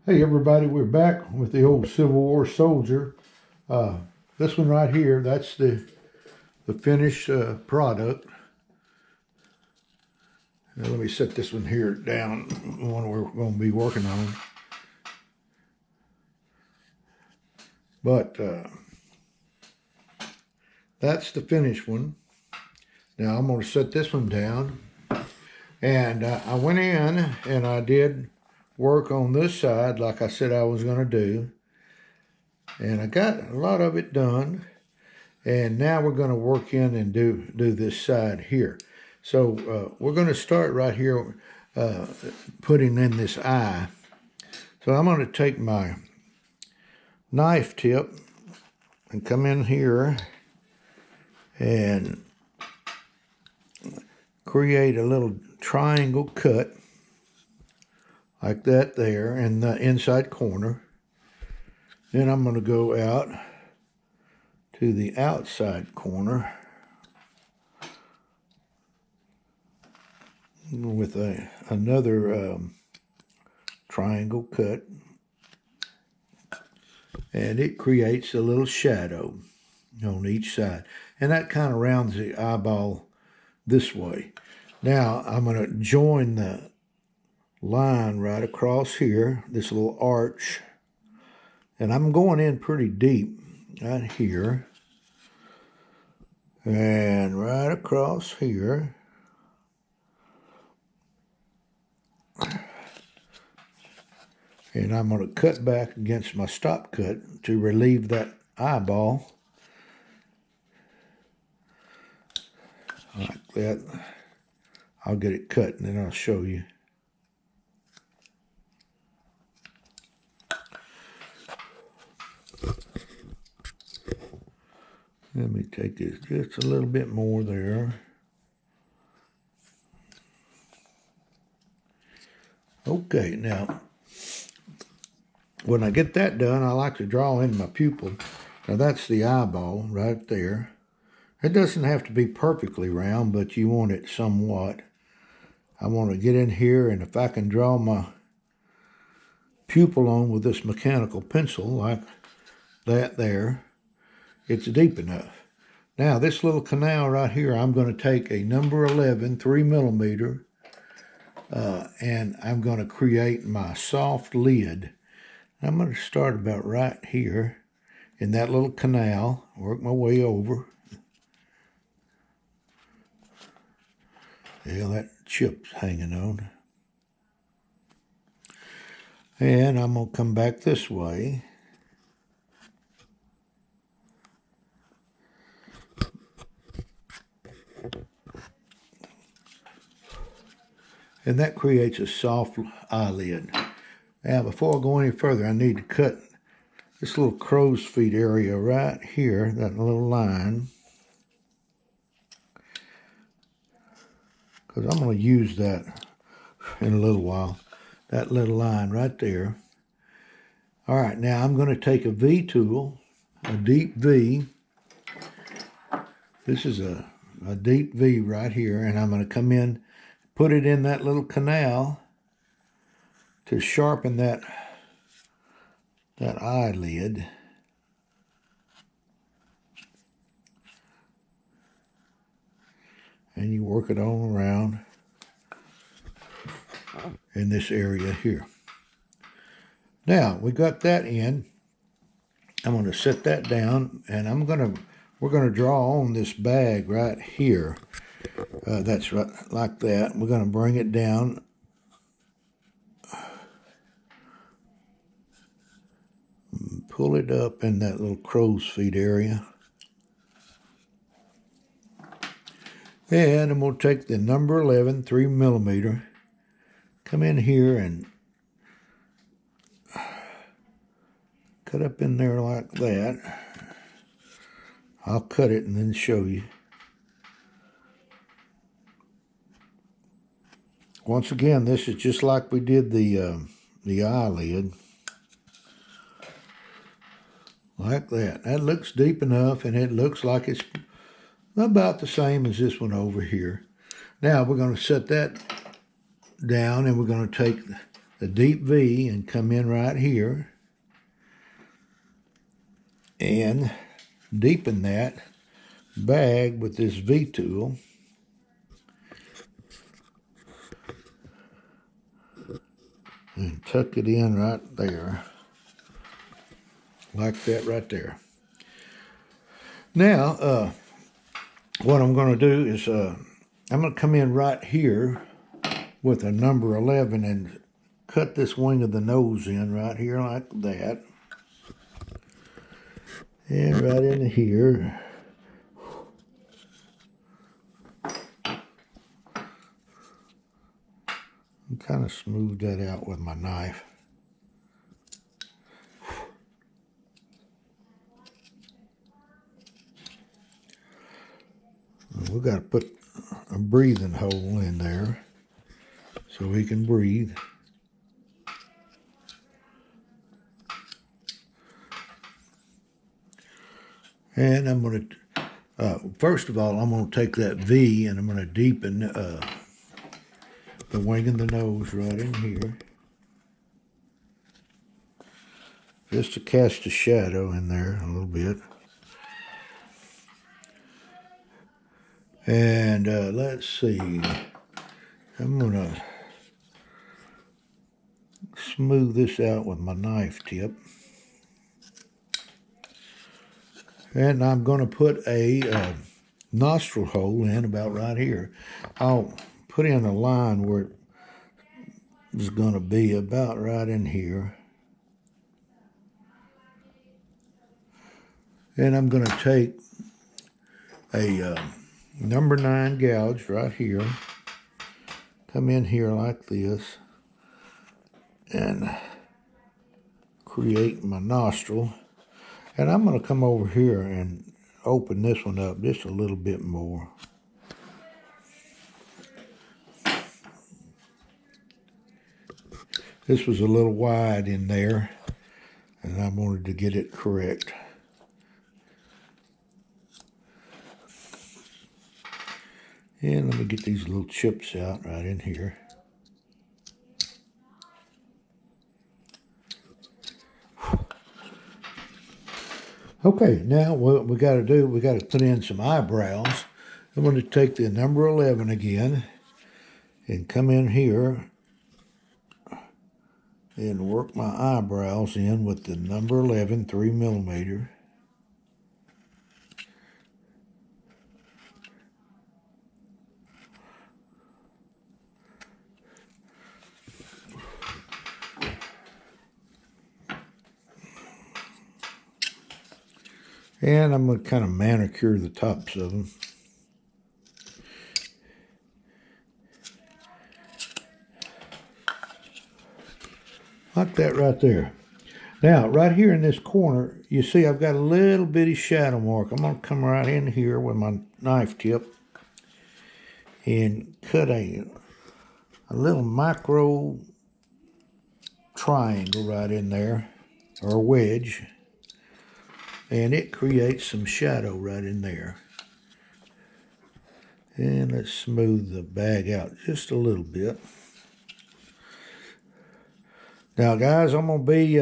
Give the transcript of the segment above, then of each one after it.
Hey everybody, we're back with the old Civil War soldier. This one right here, that's the finished product. Now let me set this one here down, the one we're going to be working on. But that's the finished one. Now I'm going to set this one down. And I went in and I did work on this side like I said I was going to do. And I got a lot of it done. And now we're going to work in and do this side here. So we're going to start right here putting in this eye. So I'm going to take my knife tip and come in here and create a little triangle cut like that there in the inside corner. Then I'm going to go out to the outside corner with another triangle cut, and it creates a little shadow on each side, and that kind of rounds the eyeball this way. Now I'm going to join the line right across here, this little arch, and I'm going in pretty deep right here and right across here. And I'm going to cut back against my stop cut to relieve that eyeball. Like that. I'll get it cut and then I'll show you. Let me take this just a little bit more there. Okay, now, when I get that done, I like to draw in my pupil. Now that's the eyeball right there. It doesn't have to be perfectly round, but you want it somewhat. I want to get in here, and if I can draw my pupil on with this mechanical pencil like that there, it's deep enough. Now this little canal right here, I'm going to take a number 11 3mm, and I'm going to create my soft lid. I'm going to start about right here in that little canal, work my way over. Yeah, that chip's hanging on. And I'm going to come back this way. And that creates a soft eyelid. Now, before I go any further, I need to cut this little crow's feet area right here, that little line, because I'm going to use that in a little while, that little line right there. All right, now I'm going to take a V tool, a deep V. This is a deep V right here, and I'm going to come in, put it in that little canal to sharpen that eyelid. And you work it all around in this area here. Now we got that in. I'm going to set that down, and we're going to draw on this bag right here. That's right, like that. We're going to bring it down. Pull it up in that little crow's feet area. And I'm going to take the number 11 3mm, come in here and cut up in there like that. I'll cut it and then show you. Once again, this is just like we did the eyelid. Like that. That looks deep enough, and it looks like it's about the same as this one over here. Now we're going to set that down, and we're going to take the deep V and come in right here and deepen that bag with this V tool. And tuck it in right there. Like that right there. Now, what I'm going to do is I'm going to come in right here with a number 11 and cut this wing of the nose in right here like that. And right in here. And kind of smooth that out with my knife. We've got to put a breathing hole in there so he can breathe. And I'm going to, first of all, I'm going to take that V and I'm going to deepen the wing of the nose right in here. Just to cast a shadow in there a little bit. And let's see, I'm going to smooth this out with my knife tip. And I'm going to put a nostril hole in about right here. I'll put in a line where it is going to be about right in here. And I'm going to take a number 9 gouge right here. Come in here like this. And create my nostril. And I'm going to come over here and open this one up just a little bit more. This was a little wide in there, and I wanted to get it correct. And let me get these little chips out right in here. Okay, now what we got to do, we got to put in some eyebrows. I'm going to take the number 11 again and come in here and work my eyebrows in with the number 11 3mm. And I'm going to kind of manicure the tops of them. Like that right there. Now, right here in this corner, you see I've got a little bitty shadow mark. I'm going to come right in here with my knife tip and cut a little micro triangle right in there, or a wedge. And it creates some shadow right in there. And let's smooth the bag out just a little bit. Now, guys, I'm going to be,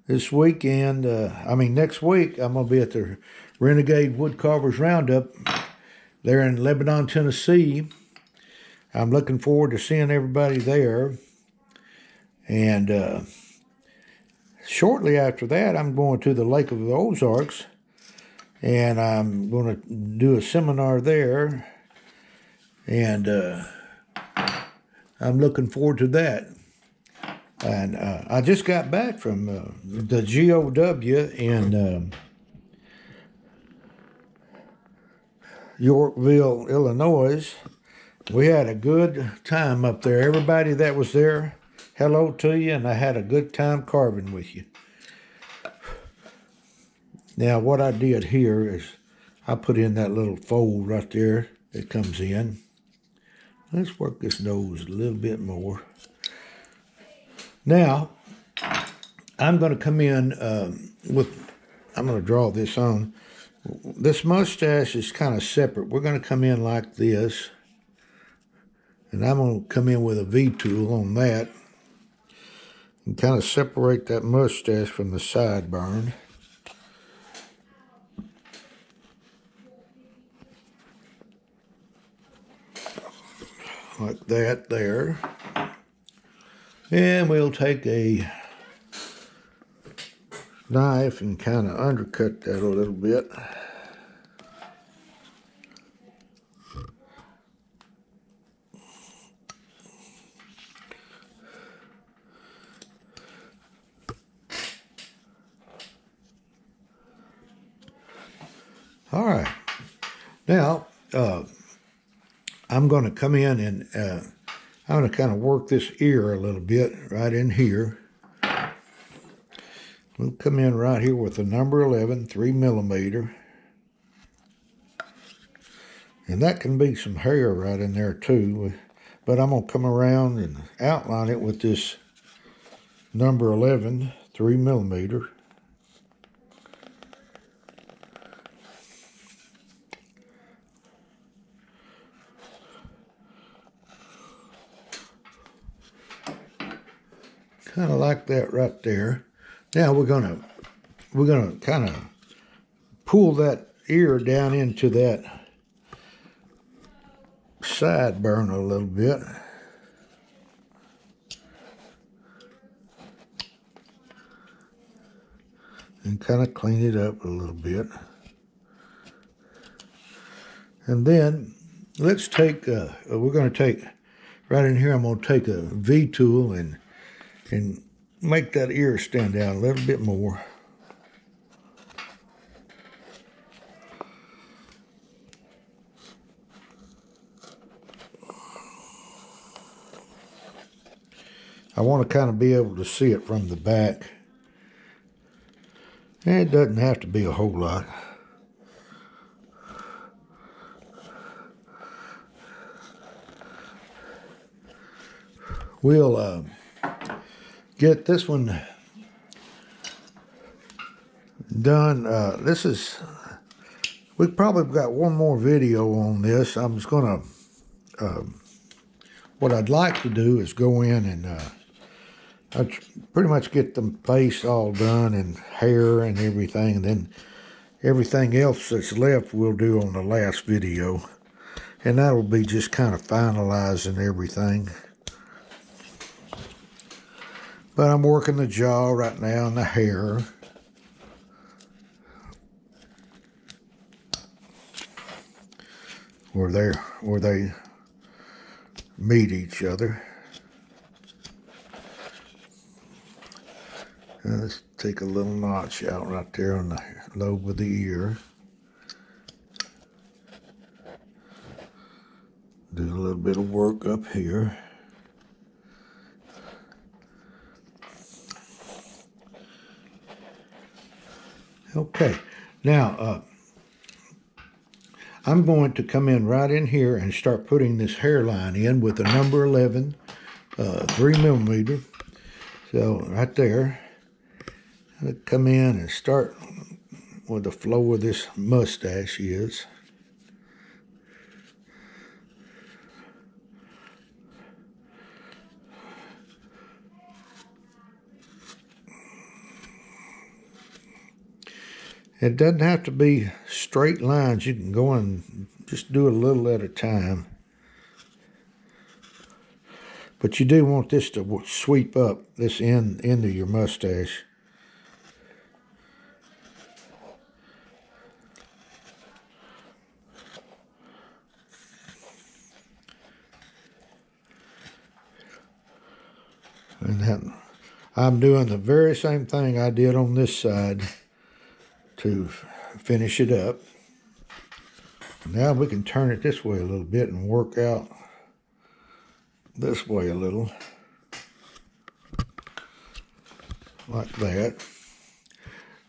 this weekend, next week, I'm going to be at the Renegade Woodcarvers Roundup there in Lebanon, Tennessee. I'm looking forward to seeing everybody there. And shortly after that, I'm going to the Lake of the Ozarks, and I'm going to do a seminar there, and I'm looking forward to that. And I just got back from the GOW in Yorkville, Illinois. We had a good time up there. Everybody that was there, hello to you, and I had a good time carving with you. Now, what I did here is I put in that little fold right there that comes in. Let's work this nose a little bit more. Now, I'm going to come in I'm going to draw this on. This mustache is kind of separate. We're going to come in like this. And I'm going to come in with a V tool on that. and kind of separate that mustache from the sideburn. Like that there. And we'll take a knife and kind of undercut that a little bit. All right. Now, I'm going to come in and I'm going to kind of work this ear a little bit right in here. We'll come in right here with the number 11, 3mm. And that can be some hair right in there too. But I'm going to come around and outline it with this number 11, 3mm. Kind of like that right there. Now we're gonna kind of pull that ear down into that sideburn a little bit. And kind of clean it up a little bit. And then let's take, we're going to take, right in here, I'm going to take a V-tool and make that ear stand out a little bit more. I want to kind of be able to see it from the back. And it doesn't have to be a whole lot. We'll get this one done. We've probably got one more video on this. I'm just going to, what I'd like to do is go in and I'd pretty much get the face all done and hair and everything. And then everything else that's left we'll do on the last video. And that'll be just kind of finalizing everything. But I'm working the jaw right now and the hair. Where they meet each other. And let's take a little notch out right there on the lobe of the ear. Do a little bit of work up here. Okay, now I'm going to come in right in here and start putting this hairline in with the number 11, 3mm. So right there, I'll come in and start where the flow of this mustache is. It doesn't have to be straight lines. You can go and just do a little at a time. But you do want this to sweep up this end of your mustache. And then I'm doing the very same thing I did on this side to finish it up. Now we can turn it this way a little bit and work out this way a little. Like that.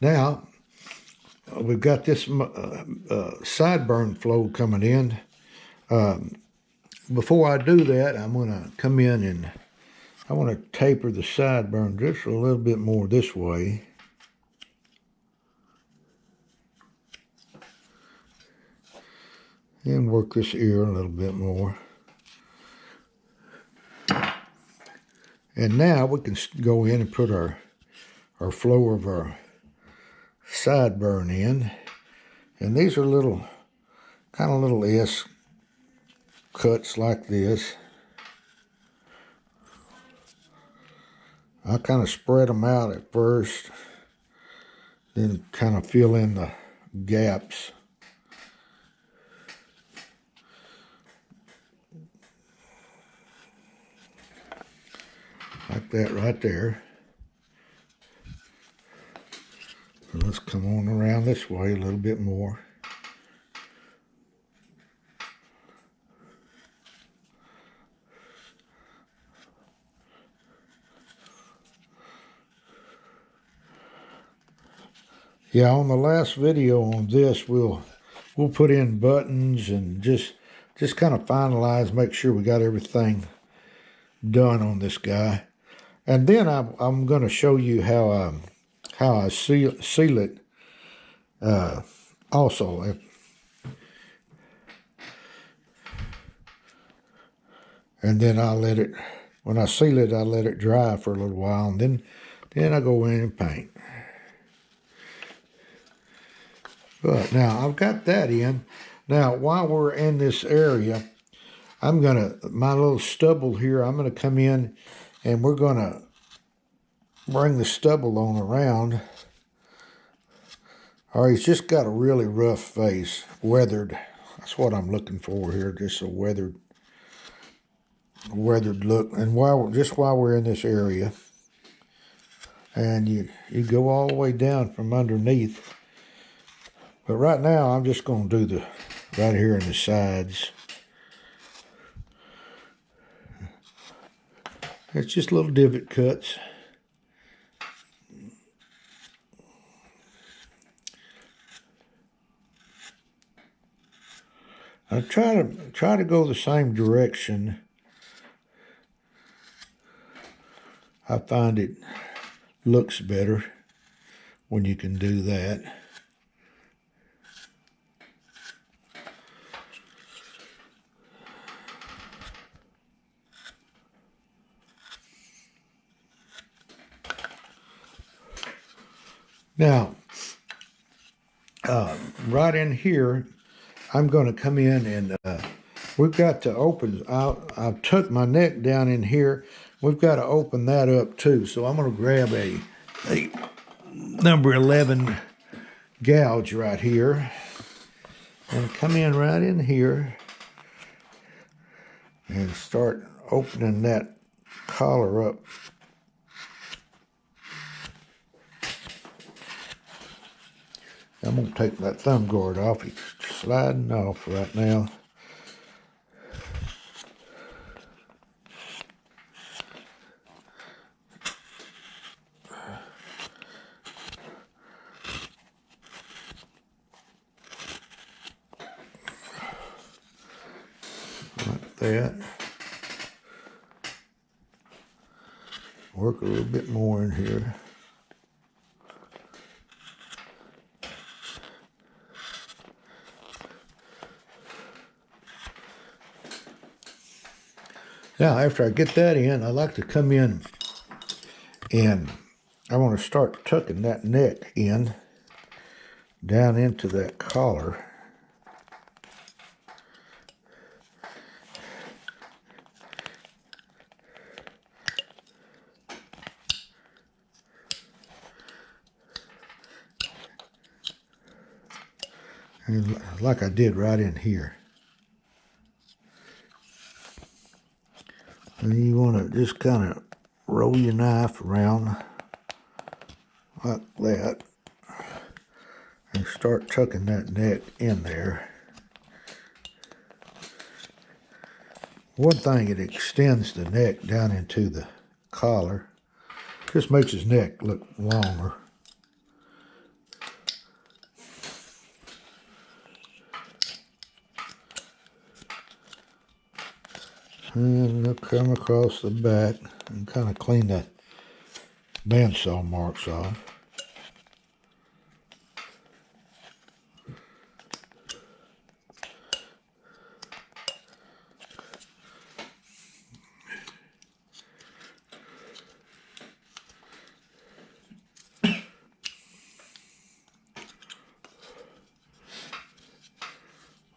Now, we've got this sideburn flow coming in. Before I do that, I'm going to come in and I want to taper the sideburn just a little bit more this way. And work this ear a little bit more. And now we can go in and put our flow of our sideburn in. And these are little, kind of little S cuts like this. I kind of spread them out at first, then kind of fill in the gaps. Like that right there. So let's come on around this way a little bit more. Yeah, on the last video on this, we'll put in buttons and just kind of finalize, make sure we got everything done on this guy. And then I'm going to show you how I seal it also. And then I'll let it, when I seal it, I let it dry for a little while, and then I go in and paint. But now I've got that in. Now while we're in this area, I'm gonna, my little stubble here, I'm gonna come in and we're gonna bring the stubble on around. All right, he's just got a really rough face, weathered. That's what I'm looking for here, just a weathered look. And while we're in this area, and you go all the way down from underneath. But right now, I'm just going to do right here in the sides. It's just little divot cuts. I try to go the same direction. I find it looks better when you can do that. Now, right in here, I'm going to come in and we've got to open, I've tucked my neck down in here. We've got to open that up too. So I'm going to grab a number 11 gouge right here and come in right in here and start opening that collar up. I'm going to take that thumb guard off. It's sliding off right now. Like that. Work a little bit more in here. Now, after I get that in, I like to come in and I want to start tucking that neck in down into that collar. And like I did right in here. And you want to just kind of roll your knife around like that and start tucking that neck in there. One thing, it extends the neck down into the collar. Just makes his neck look longer. And they'll come across the back and kind of clean the bandsaw marks off.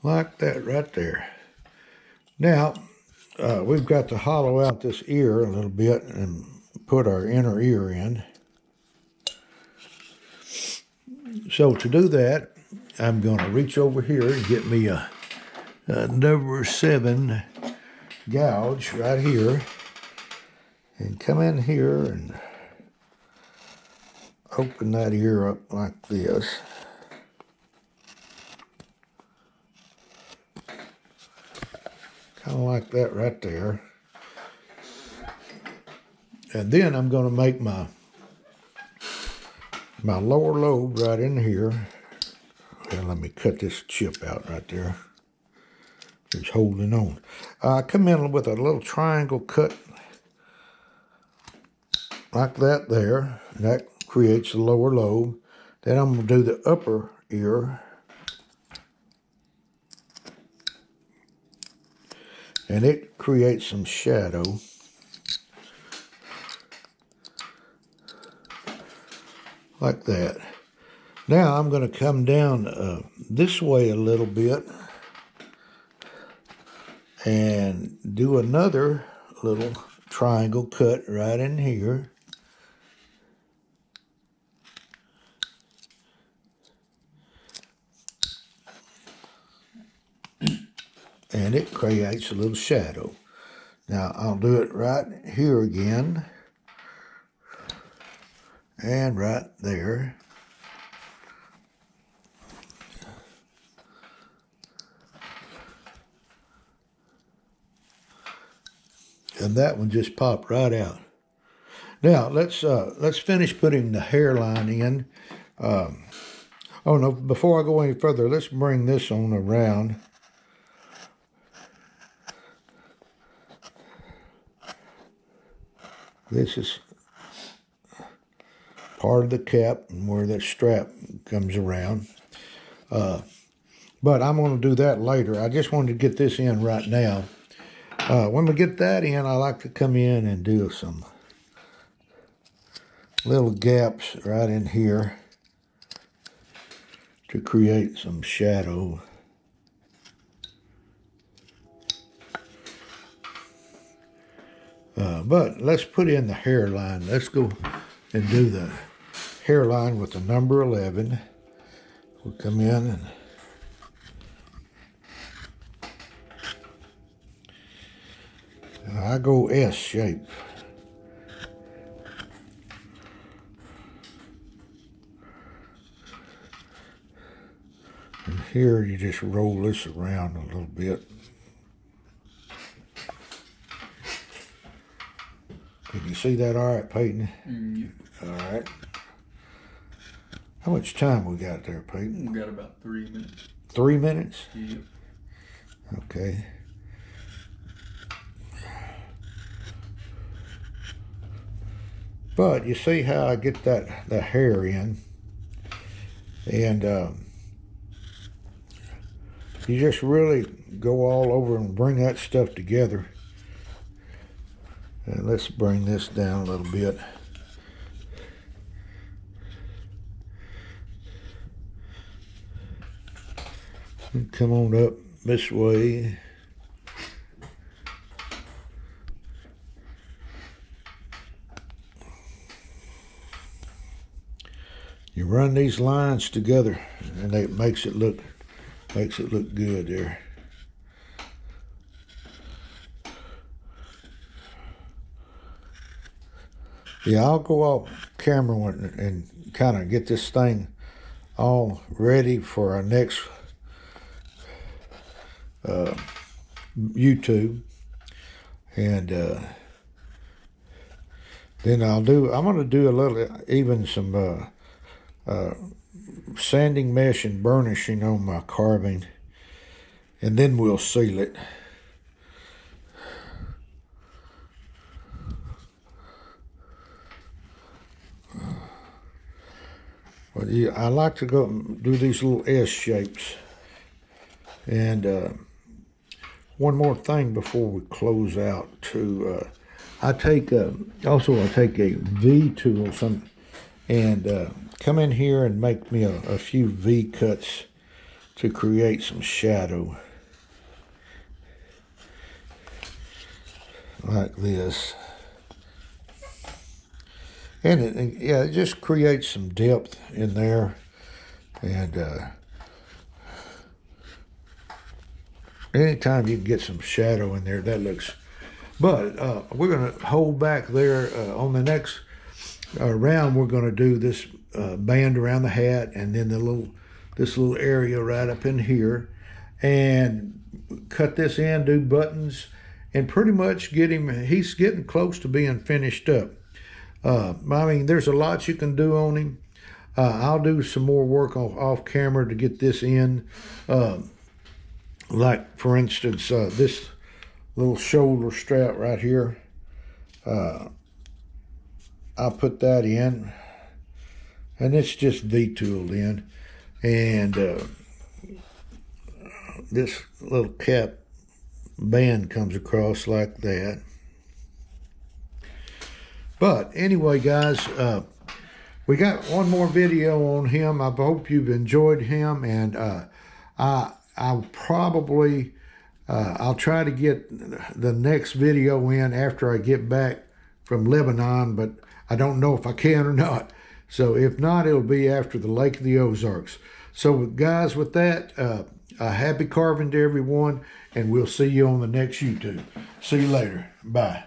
like that right there. Now, we've got to hollow out this ear a little bit and put our inner ear in. So to do that, I'm going to reach over here and get me a number 7 gouge right here, and come in here and open that ear up like this. Kind of like that right there. And then I'm going to make my lower lobe right in here. And let me cut this chip out right there. It's holding on. I come in with a little triangle cut like that there. That creates the lower lobe. Then I'm going to do the upper ear. And it creates some shadow. Like that. Now I'm going to come down this way a little bit and do another little triangle cut right in here. And it creates a little shadow. Now I'll do it right here again. And right there. And that one just popped right out. Now let's finish putting the hairline in. Oh no! Before I go any further, let's bring this on around. This is part of the cap and where that strap comes around. But I'm going to do that later. I just wanted to get this in right now. When we get that in, I like to come in and do some little gaps right in here to create some shadow. But let's put in the hairline. Let's go and do the hairline with the number 11. We'll come in and I go S shape. And here you just roll this around a little bit. Can you see that all right, Peyton? Mm-hmm. All right. How much time we got there, Peyton? We got about 3 minutes. 3 minutes? Yep. Okay. But you see how I get the hair in, and you just really go all over and bring that stuff together. And let's bring this down a little bit. And come on up this way. You run these lines together, and it makes it look good there. Yeah, I'll go off camera and kind of get this thing all ready for our next YouTube, and then I'm going to do a little, even some sanding mesh and burnishing on my carving, and then we'll seal it. But yeah, I like to go do these little S shapes. And one more thing before we close out too. I take a V tool and come in here and make me a few V cuts to create some shadow like this. And it just creates some depth in there. And anytime you can get some shadow in there, that looks. But we're going to hold back there. On the next round, we're going to do this band around the hat, and then this little area right up in here, and cut this in, do buttons, and pretty much get him. He's getting close to being finished up. I mean, there's a lot you can do on him. I'll do some more work off camera to get this in. Like, for instance, this little shoulder strap right here. I'll put that in. And it's just V-tooled in. And this little cap band comes across like that. But anyway, guys, we got one more video on him. I hope you've enjoyed him, and I'll probably I'll try to get the next video in after I get back from Lebanon, but I don't know if I can or not. So if not, it'll be after the Lake of the Ozarks. So guys, with that, happy carving to everyone, and we'll see you on the next YouTube. See you later. Bye.